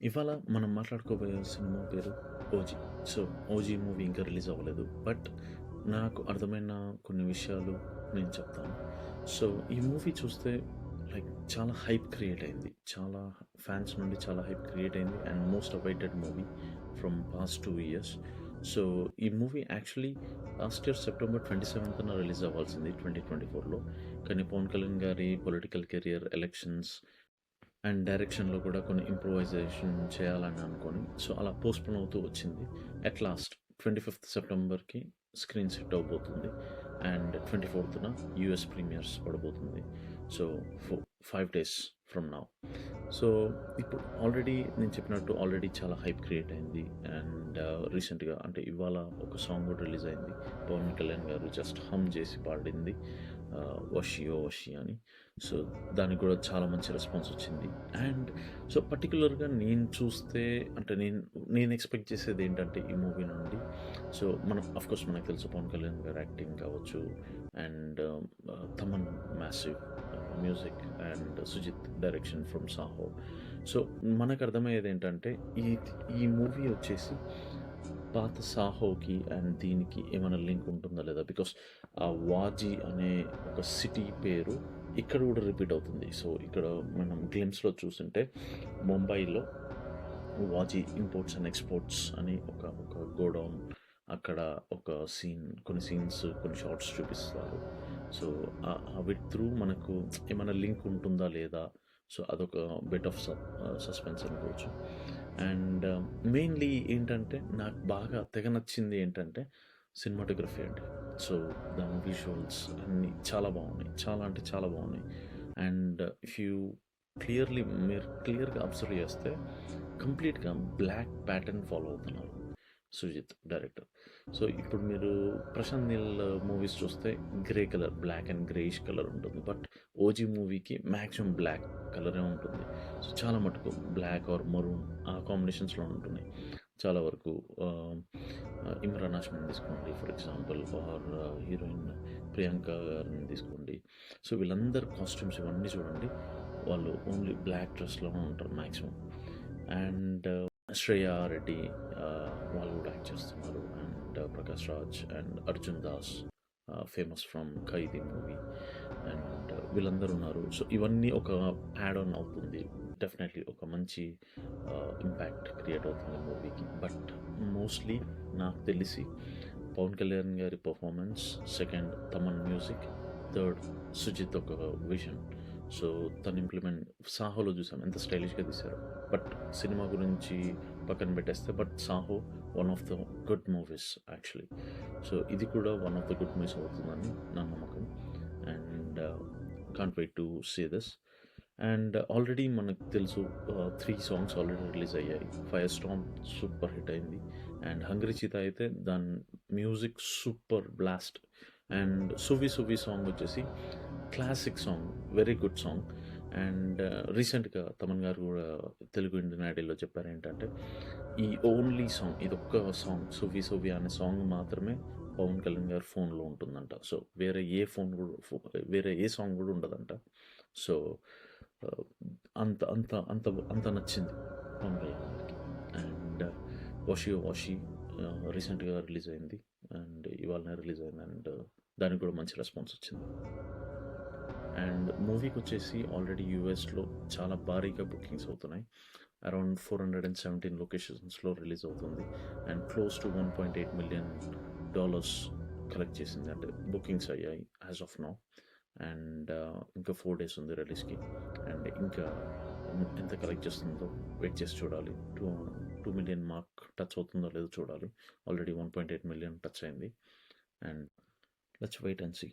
ఇవాళ మనం మాట్లాడుకోబోయే సినిమా పేరు 'ఓజీ'. సో, 'ఓజీ' మూవీ ఇంకా రిలీజ్ అవ్వలేదు. బట్ నాకు అర్థమైన కొన్ని విషయాలు నేను చెప్తాను. సో, ఈ మూవీ చూస్తే లైక్ చాలా హైప్ క్రియేట్ అయింది. చాలా ఫ్యాన్స్ నుండి చాలా హైప్ క్రియేట్ అయింది. And most awaited movie from past 2 years. So, ఈ movie actually last year September 27న రిలీజ్ అవ్వాల్సింది 2024లో. కానీ పవన్ కళ్యాణ్ గారి పొలిటికల్ కెరియర్, ఎలక్షన్స్ అండ్ డైరెక్షన్‌లో కూడా కొన్ని ఇంప్రూవైజేషన్ చేయాలని అనుకోని, సో, అలా పోస్ట్‌పోన్ అవుతూ వచ్చింది. అట్ లాస్ట్ 25థ్ సెప్టెంబర్‌కి స్క్రీన్ సెట్ అవ్వబోతుంది. అండ్ 24థ్‌న యూఎస్ ప్రీమియర్స్ పడబోతుంది. So, 5 days from now. So, ఇప్పుడు ఆల్రెడీ నేను చెప్పినట్టు ఆల్రెడీ చాలా హైప్ క్రియేట్ అయింది. అండ్ రీసెంట్‌గా అంటే ఇవాళ ఒక సాంగ్ కూడా రిలీజ్ అయింది. పవన్ కళ్యాణ్ గారు జస్ట్ హమ్ చేసి పాడింది 'వషి ఓ వషి' అని. సో, దానికి కూడా చాలా మంచి రెస్పాన్స్ వచ్చింది. అండ్ సో, పర్టిక్యులర్‌గా నేను చూస్తే అంటే నేను ఎక్స్‌పెక్ట్ చేసేది ఏంటంటే ఈ మూవీ నుండి, సో, ఆఫ్‌కోర్స్ మనకు తెలుసు పవన్ కళ్యాణ్ గారి యాక్టింగ్ కావచ్చు. And Thaman massive music and Sujeeth direction from Saaho. So, మనకు అర్థమయ్యేది ఏంటంటే ఈ ఈ మూవీ వచ్చేసి పాత సాహోకి అండ్ దీనికి ఏమైనా లింక్ ఉంటుందా లేదా? బికాస్ ఆ వాజీ అనే ఒక సిటీ పేరు ఇక్కడ కూడా రిపీట్ అవుతుంది. సో, ఇక్కడ మనం గ్లిమ్స్‌లో చూసుంటే ముంబైలో వాజీ ఇంపోర్ట్స్ అండ్ ఎక్స్‌పోర్ట్స్ అని ఒక గోడౌన్, అక్కడ ఒక కొన్ని సీన్స్, కొన్ని షార్ట్స్ చూపిస్తారు. సో, అవి త్రూ మనకు ఏమైనా లింక్ ఉంటుందా లేదా? సో, అదొక బిట్ ఆఫ్ సస్పెన్స్ అనుకోవచ్చు. అండ్ మెయిన్‌లీ ఏంటంటే నాకు బాగా తెగ నచ్చింది ఏంటంటే సినిమాటోగ్రఫీ అండి. సో, దాని విజువల్స్ అన్నీ చాలా బాగున్నాయి. చాలా అంటే చాలా బాగున్నాయి. అండ్ మీరు క్లియర్‌గా అబ్జర్వ్ చేస్తే కంప్లీట్‌గా బ్లాక్ ప్యాటర్న్ ఫాలో అవుతున్నారు సుజిత్ డైరెక్టర్. సో, ఇప్పుడు మీరు ప్రశాంత్ నీల్ మూవీస్ చూస్తే grey colour, black and greyish colour ఉంటుంది. బట్ ఓజీ మూవీకి మ్యాక్సిమం బ్లాక్ కలరే ఉంటుంది. సో, చాలా మటుకు బ్లాక్ ఆర్ మరూన్ ఆ కాంబినేషన్స్‌లో ఉంటున్నాయి చాలా వరకు. ఇమ్రాన్ హాష్మిని తీసుకోండి for example, or heroine Priyanka గారిని తీసుకోండి. సో, వీళ్ళందరి కాస్ట్యూమ్స్ ఇవన్నీ చూడండి, వాళ్ళు ఓన్లీ బ్లాక్ డ్రెస్‌లోనే ఉంటారు మ్యాక్సిమం. అండ్ శ్రేయ రెడ్డి వాళ్ళు కూడా యాక్ట్ చేస్తున్నారు. And Prakash Raj and Arjun Das famous from Khaidi movie. And వీళ్ళందరూ ఉన్నారు. సో, ఇవన్నీ ఒక యాడ్ ఆన్ అవుతుంది. డెఫినెట్లీ ఒక మంచి ఇంపాక్ట్ క్రియేట్ అవుతుంది మూవీకి. బట్ మోస్ట్లీ నాకు తెలిసి పవన్ కళ్యాణ్ గారి performance, second Thaman music, third Sujeeth ఒక విజన్. సో, తను ఇంప్లిమెంట్ సాహోలో చూసాం ఎంత స్టైలిష్గా తీశారు. బట్ సినిమా గురించి పక్కన పెట్టేస్తే but Saaho one of the good movies actually. So, ఇది కూడా one of the good movies అవుతుందని నా నమ్మకం. And can't wait to see this. And already మనకు తెలుసు 3 సాంగ్స్ ఆల్రెడీ రిలీజ్ అయ్యాయి. ఫైర్ స్టార్మ్ సూపర్ హిట్ అయింది. అండ్ హంగ్రీ చీత అయితే దాని music super blast. And 'Suvvi Suvvi' song వచ్చేసి classic song, very good song. And రీసెంట్గా తమన్ గారు కూడా తెలుగు ఇండియన్ ఐడల్‌లో చెప్పారు ఏంటంటే ఈ only song, ఇదొక్క song 'Suvvi Suvvi' అనే సాంగ్ మాత్రమే పవన్ కళ్యాణ్ గారి ఫోన్లో ఉంటుందంట. సో, వేరే ఏ సాంగ్ కూడా ఉండదంట. సో, అంత అంత అంత అంత నచ్చింది పవన్ కళ్యాణ్ గారికి. అండ్ 'వషి ఓ వషి' రీసెంట్గా రిలీజ్ అయింది. అండ్ ఇవాళనే రిలీజ్ అయింది. అండ్ దానికి కూడా మంచి రెస్పాన్స్ వచ్చింది. అండ్ మూవీకి వచ్చేసి ఆల్రెడీ యూఎస్లో చాలా భారీగా బుకింగ్స్ అవుతున్నాయి. అరౌండ్ 417 లొకేషన్స్లో రిలీజ్ అవుతుంది. And close to $1.8 million collect చేసింది. అంటే బుకింగ్స్ అయ్యాయి యాజ్ ఆఫ్ నౌ. అండ్ ఇంకా 4 డేస్ ఉంది రిలీజ్కి. అండ్ ఇంకా ఎంత కలెక్ట్ చేస్తుందో వెయిట్ చేసి చూడాలి. 2 మిలియన్ మార్క్ టచ్ అవుతుందో లేదో చూడాలి. ఆల్రెడీ 1.8 మిలియన్ టచ్ అయింది. And let's wait and see.